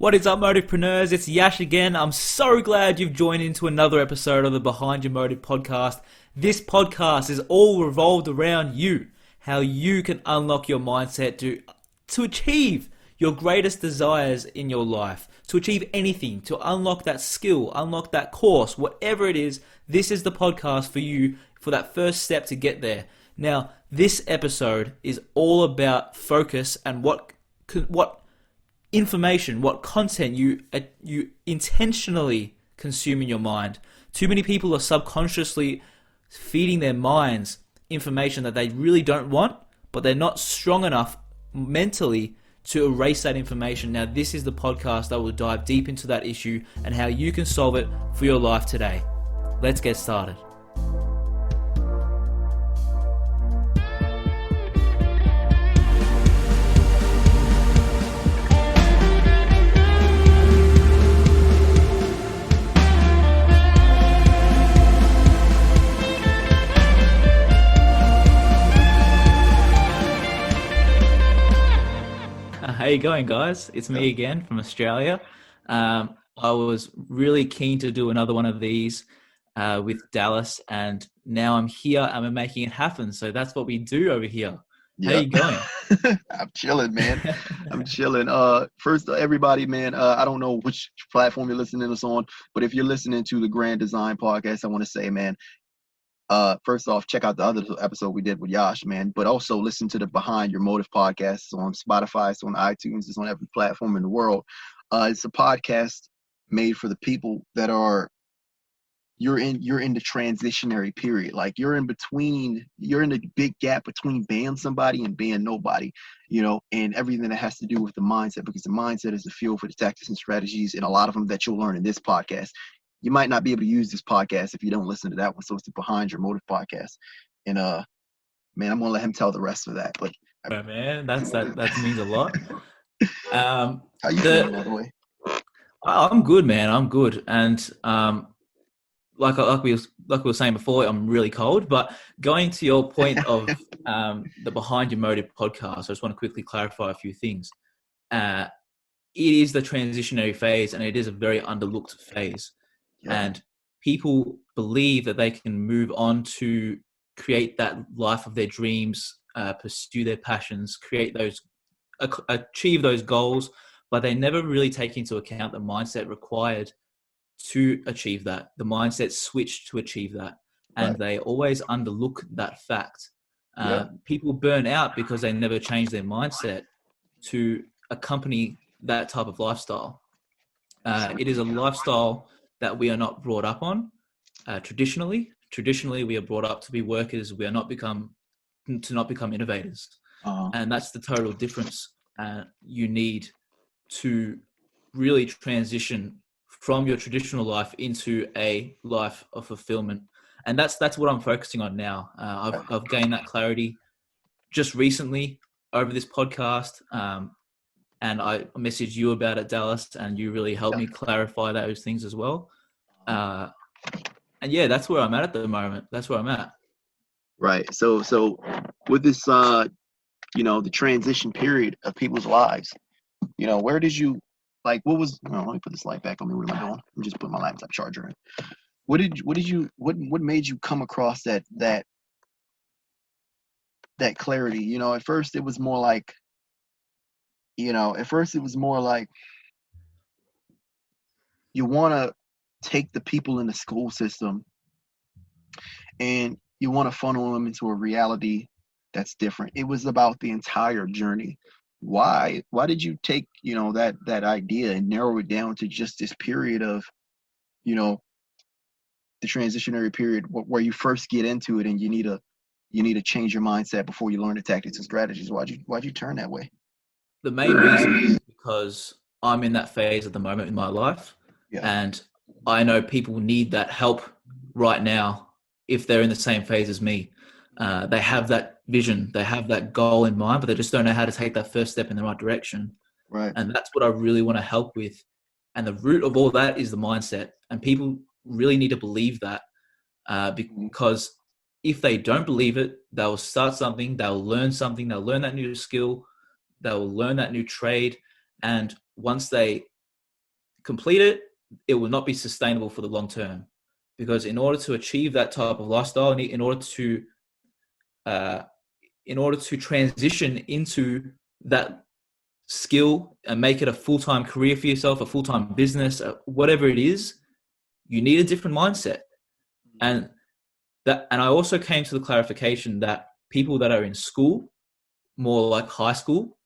What is up, Motivepreneurs? It's Yash again. I'm so glad you've joined into another episode of the Behind Your Motive podcast. This podcast is all revolved around you, how you can unlock your mindset to achieve your greatest desires in your life, to achieve anything, to unlock that skill, unlock that course, whatever it is. This is the podcast for you for that first step to get there. Now, this episode is all about focus and what information, what content you intentionally consume in your mind. Too many people are subconsciously feeding their minds information that they really don't want, but they're not strong enough mentally to erase that information. Now, this is the podcast that will dive deep into that issue and how you can solve it for your life today. Let's get started. How you going, guys? It's me again from Australia. I was really keen to do another one of these with Dallas, and now I'm here and we're making it happen. So that's what we do over here. How you going? I'm chilling, man. I'm chilling. First, everybody, man, I don't know which platform you're listening to us on, but if you're listening to the Grand Design podcast, I want to say, man, first off, check out the other episode we did with Yash, man, but also listen to the Behind Your Motive podcast. It's on Spotify, it's on iTunes, it's on every platform in the world. It's a podcast made for the people that you're in the transitionary period. Like you're in the big gap between being somebody and being nobody, and everything that has to do with the mindset, because the mindset is the fuel for the tactics and strategies, and a lot of them that you'll learn in this podcast. You might not be able to use this podcast if you don't listen to that one. So it's the Behind Your Motive podcast. And man, I'm gonna let him tell the rest of that. But man, that means a lot. How you doing, by the way? I'm good, man. I'm good. And like we were saying before, I'm really cold. But going to your point of the Behind Your Motive podcast, I just want to quickly clarify a few things. It is the transitionary phase, and it is a very underlooked phase. Yeah. And people believe that they can move on to create that life of their dreams, pursue their passions, achieve those goals, but they never really take into account the mindset required to achieve that, the mindset switch to achieve that. And right. They always underlook that fact. People burn out because they never change their mindset to accompany that type of lifestyle. It is a lifestyle that we are not brought up on traditionally. Traditionally, we are brought up to be workers. We are not become innovators. And that's the total difference you need to really transition from your traditional life into a life of fulfillment. And that's what I'm focusing on now. I've gained that clarity just recently over this podcast. And I messaged you about it, Dallas, and you really helped me clarify those things as well. And yeah, that's where I'm at the moment. That's where I'm at. Right. So with this, the transition period of people's lives, where did you, let me put this light back on me. What am I doing? I'm just putting my laptop charger in. What made you come across that clarity? At first it was more like, you want to take the people in the school system and you want to funnel them into a reality that's different. It was about the entire journey. Why did you take, that idea and narrow it down to just this period of, the transitionary period where you first get into it and you need to change your mindset before you learn the tactics and strategies? Why'd you turn that way? The main reason is because I'm in that phase at the moment in my life, and I know people need that help right now if they're in the same phase as me. They have that vision, they have that goal in mind, but they just don't know how to take that first step in the right direction. Right. And that's what I really want to help with. And the root of all that is the mindset. And people really need to believe that because if they don't believe it, they'll start something, they'll learn that new skill, they'll learn that new trade. And once they complete it, it will not be sustainable for the long term. Because in order to achieve that type of lifestyle, in order to transition into that skill and make it a full-time career for yourself, a full-time business, whatever it is, you need a different mindset. And I also came to the clarification that people that are in school, more like high school,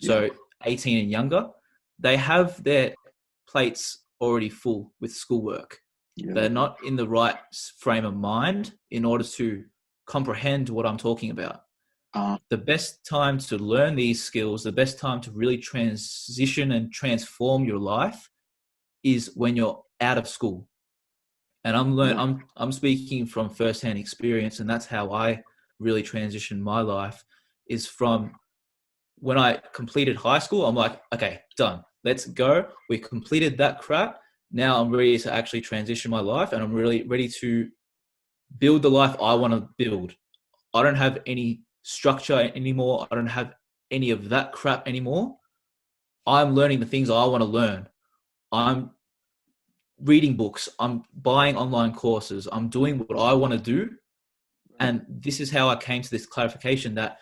so 18 and younger, they have their plates already full with schoolwork. They're not in the right frame of mind in order to comprehend what I'm talking about. The best time to learn these skills, the best time to really transition and transform your life is when you're out of school. And I'm speaking from firsthand experience, and that's how I really transitioned my life, is from when I completed high school. I'm like, okay, done. Let's go. We completed that crap. Now I'm ready to actually transition my life, and I'm really ready to build the life I want to build. I don't have any structure anymore. I don't have any of that crap anymore. I'm learning the things I want to learn. I'm reading books. I'm buying online courses. I'm doing what I want to do. And this is how I came to this clarification that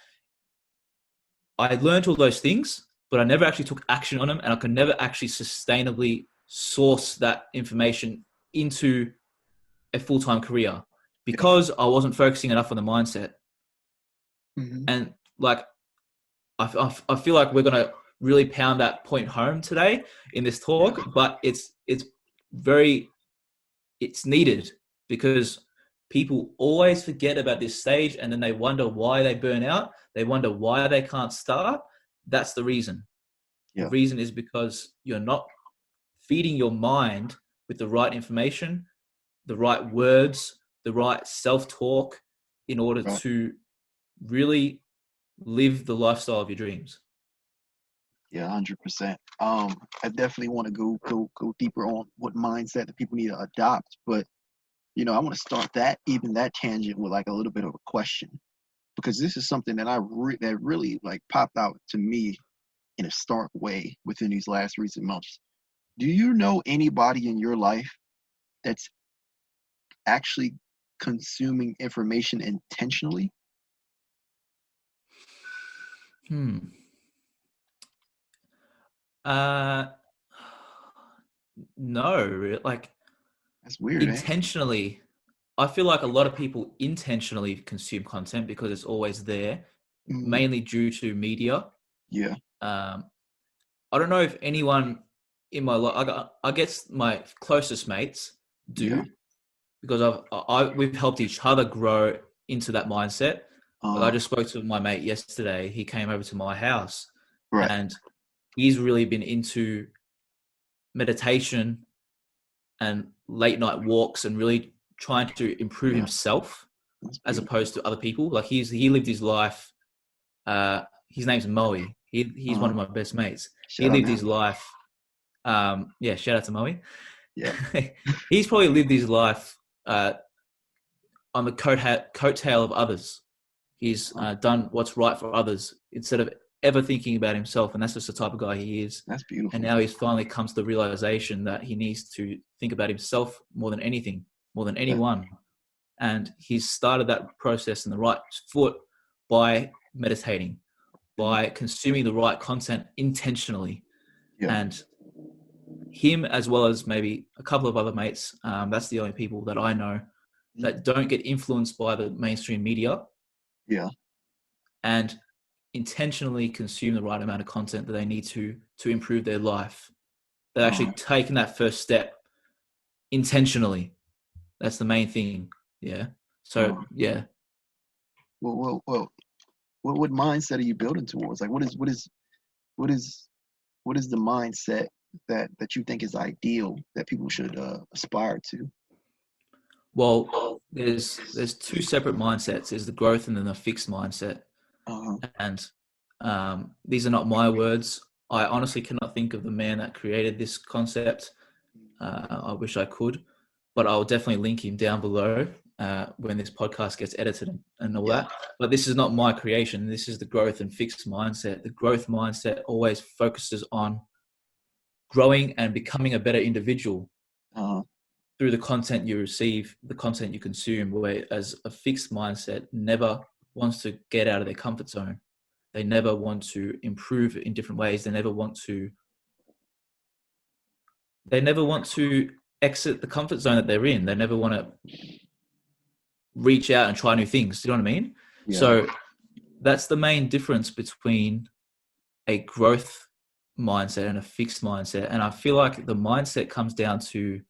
I learned all those things, but I never actually took action on them, and I could never actually sustainably source that information into a full-time career because I wasn't focusing enough on the mindset. And like, I feel like we're going to really pound that point home today in this talk, but it's needed, because people always forget about this stage, and then they wonder why they burn out. They wonder why they can't start. That's the reason. The reason is because you're not feeding your mind with the right information, the right words, the right self-talk in order to really live the lifestyle of your dreams. Yeah, 100%. I definitely want to go deeper on what mindset that people need to adopt, but I want to start that tangent with like a little bit of a question, because this is something that that really like popped out to me in a stark way within these last recent months. Do you know anybody in your life that's actually consuming information intentionally? No, like, that's weird. Intentionally, I feel like a lot of people intentionally consume content because it's always there, mainly due to media. Yeah. I don't know if anyone in my life, I guess my closest mates do, because we've helped each other grow into that mindset. But I just spoke to my mate yesterday. He came over to my house, and he's really been into meditation and late night walks and really trying to improve himself as opposed to other people. Like he lived his life. His name's Moe. He's one of my best mates. He lived his life. Shout out to Moe. Yeah. He's probably lived his life on the coattail of others. He's done what's right for others instead of ever thinking about himself, and that's just the type of guy he is. That's beautiful. And now he's finally comes to the realization that he needs to think about himself more than anything, more than anyone. And he's started that process in the right foot by meditating, by consuming the right content intentionally. And him, as well as maybe a couple of other mates, that's the only people that I know that don't get influenced by the mainstream media. And intentionally consume the right amount of content that they need to improve their life. They're actually taking that first step intentionally. That's the main thing. Yeah. So yeah. Well, what mindset are you building towards? Like, what is the mindset that you think is ideal that people should aspire to? Well, there's two separate mindsets. There's the growth and then the fixed mindset. And these are not my words. I honestly cannot think of the man that created this concept. I wish I could, but I'll definitely link him down below when this podcast gets edited and all that. But this is not my creation. This is the growth and fixed mindset. The growth mindset always focuses on growing and becoming a better individual Uh, through the content you receive, the content you consume, whereas a fixed mindset never wants to get out of their comfort zone. They never want to improve in different ways. They never want to exit the comfort zone that they're in. They never want to reach out and try new things. Do you know what I mean? yeah. So that's the main difference between a growth mindset and a fixed mindset. And I feel like the mindset comes down to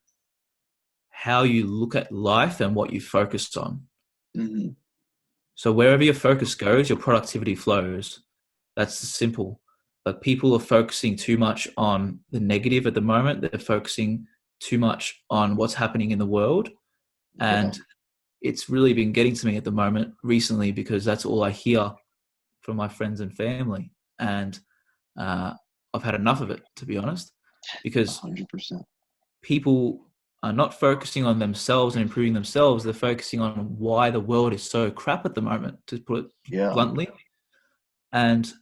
how you look at life and what you focus on. Mm-hmm. So wherever your focus goes, your productivity flows. That's simple. But people are focusing too much on the negative at the moment. They're focusing too much on what's happening in the world. And it's really been getting to me at the moment recently, because that's all I hear from my friends and family. And I've had enough of it, to be honest, because 100%. people are not focusing on themselves and improving themselves. They're focusing on why the world is so crap at the moment, to put it bluntly. And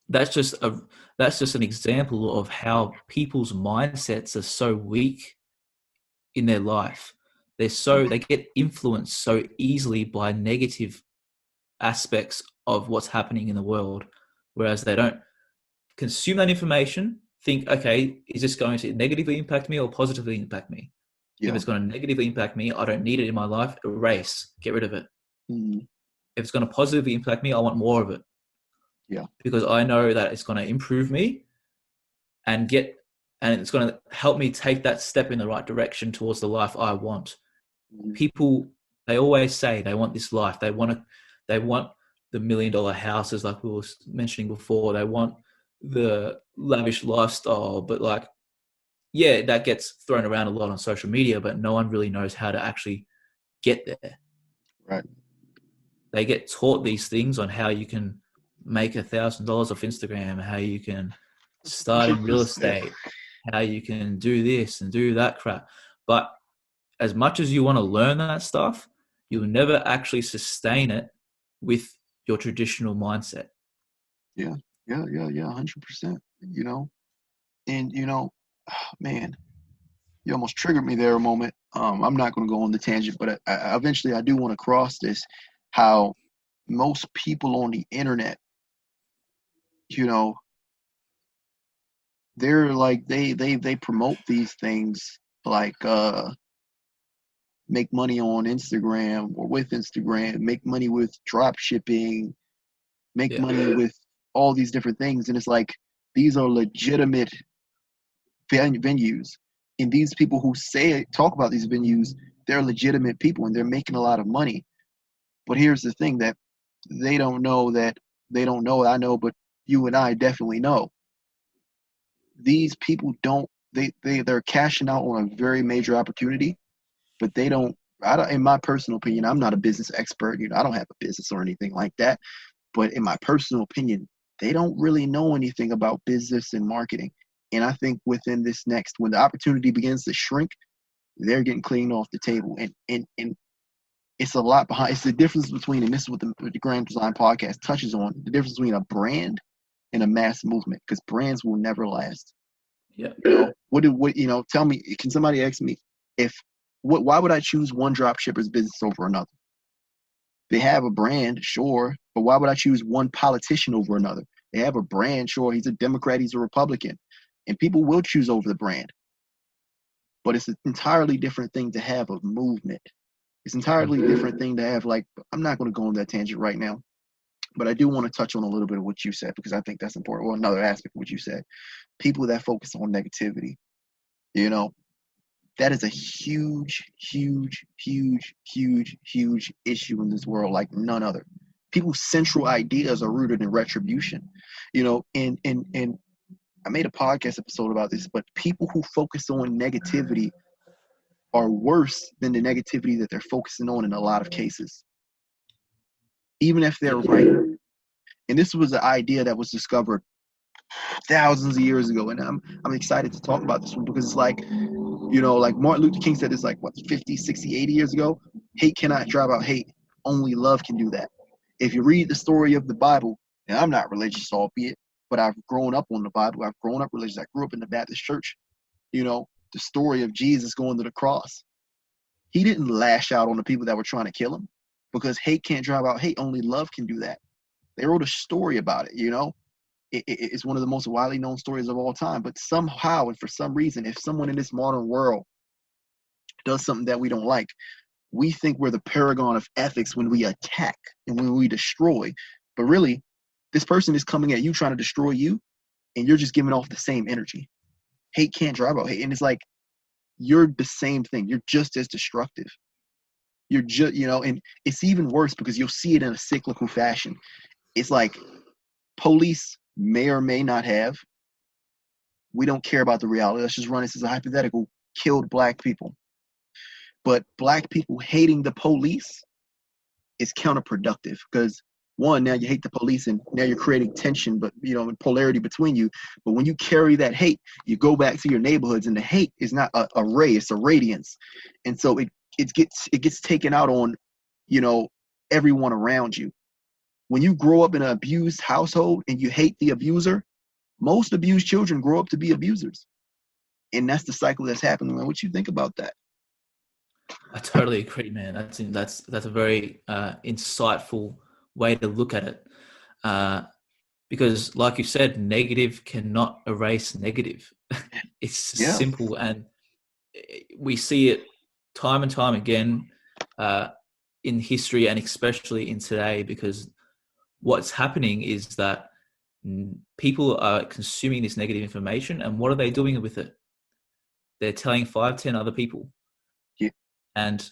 that's just an example of how people's mindsets are so weak in their life. They get influenced so easily by negative aspects of what's happening in the world, whereas they don't consume that information, think, okay, is this going to negatively impact me or positively impact me? Yeah. If it's going to negatively impact me, I don't need it in my life. Erase, get rid of it. Mm-hmm. If it's going to positively impact me, I want more of it. Yeah. Because I know that it's going to improve me and it's going to help me take that step in the right direction towards the life I want. Mm-hmm. People, they always say they want this life. They want the $1 million houses, like we were mentioning before. They want the lavish lifestyle, but like, yeah, that gets thrown around a lot on social media, but no one really knows how to actually get there. Right. They get taught these things on how you can make $1,000 off Instagram, how you can start in real estate, how you can do this and do that crap. But as much as you want to learn that stuff, you'll never actually sustain it with your traditional mindset. Yeah. 100%. And man, you almost triggered me there a moment. I'm not going to go on the tangent, but eventually I do want to cross this. How most people on the internet, they're like they promote these things like make money on Instagram or with Instagram, make money with drop shipping, make money with all these different things, and it's like these are legitimate venues, and these people who talk about these venues, they're legitimate people and they're making a lot of money. But here's the thing that they don't know, I know, but you and I definitely know. These people they're cashing out on a very major opportunity, but I don't, in my personal opinion, I'm not a business expert, I don't have a business or anything like that, but in my personal opinion, they don't really know anything about business and marketing. And I think when the opportunity begins to shrink, they're getting cleaned off the table. And it's a lot behind. It's the difference between, and this is what the Grand Design Podcast touches on, the difference between a brand and a mass movement, because brands will never last. Yeah. Tell me, can somebody ask me why would I choose one drop shipper's business over another? They have a brand, sure, but why would I choose one politician over another? They have a brand, sure, he's a Democrat, he's a Republican, and people will choose over the brand. But it's an entirely different thing to have a movement. It's an entirely different thing to have, like, I'm not going to go on that tangent right now, but I do want to touch on a little bit of what you said, because I think that's important. Well, another aspect of what you said, people that focus on negativity, that is a huge, huge, huge, huge, huge issue in this world, like none other. People's central ideas are rooted in retribution, and I made a podcast episode about this, but people who focus on negativity are worse than the negativity that they're focusing on in a lot of cases, even if they're right. And this was an idea that was discovered thousands of years ago, and I'm excited to talk about this one, because it's like, like Martin Luther King said this, like, 50, 60, 80 years ago, hate cannot drive out hate. Only love can do that. If you read the story of the Bible, and I'm not religious, albeit, but I've grown up on the Bible. I've grown up religious. I grew up in the Baptist church. The story of Jesus going to the cross. He didn't lash out on the people that were trying to kill him, because hate can't drive out hate. Only love can do that. They wrote a story about it. It's one of the most widely known stories of all time. But somehow and for some reason, if someone in this modern world does something that we don't like, we think we're the paragon of ethics when we attack and when we destroy. But really, this person is coming at you trying to destroy you, and you're just giving off the same energy. Hate can't drive out hate. And it's like, you're the same thing. You're just as destructive. You're just, and it's even worse because you'll see it in a cyclical fashion. It's like police may or may not have, we don't care about the reality. Let's just run this as a hypothetical, killed black people. But black people hating the police is counterproductive, because one, now you hate the police and now you're creating tension, but and polarity between you. But when you carry that hate, you go back to your neighborhoods, and the hate is not a ray, it's a radiance. And so it gets taken out on, everyone around you. When you grow up in an abused household and you hate the abuser, most abused children grow up to be abusers. And that's the cycle that's happening. What you think about that? I totally agree, man. That's a very insightful way to look at it, because like you said, negative cannot erase negative. It's simple, and we see it time and time again in history, and especially in today, because what's happening is that people are consuming this negative information, and what are they doing with it? They're telling 5-10 other people. And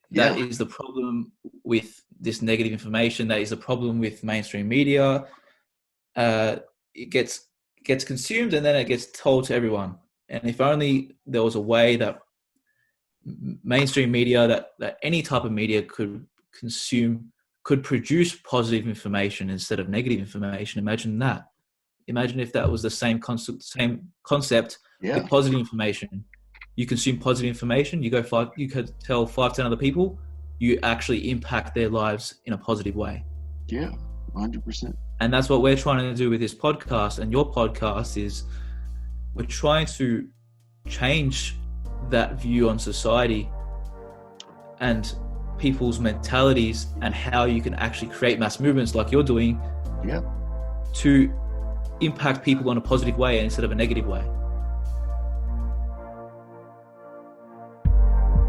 that is the problem with this negative information. That is the problem with mainstream media. It gets consumed, and then it gets told to everyone. And if only there was a way that mainstream media, that any type of media could produce positive information instead of negative information. Imagine that. Imagine if that was the same concept with positive information. You consume positive information, you could tell 5-10 other people, you actually impact their lives in a positive way. Yeah, 100%. And that's what we're trying to do with this podcast, and your podcast is, we're trying to change that view on society and people's mentalities, and how you can actually create mass movements like you're doing to impact people in a positive way instead of a negative way.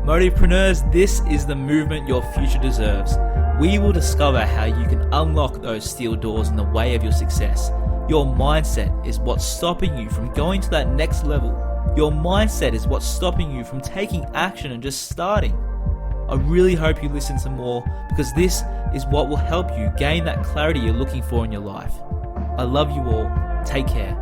Motivepreneurs, this is the movement your future deserves. We will discover how you can unlock those steel doors in the way of your success. Your mindset is what's stopping you from going to that next level. Your mindset is what's stopping you from taking action and just starting. I really hope you listen to more, because this is what will help you gain that clarity you're looking for in your life. I love you all. Take care.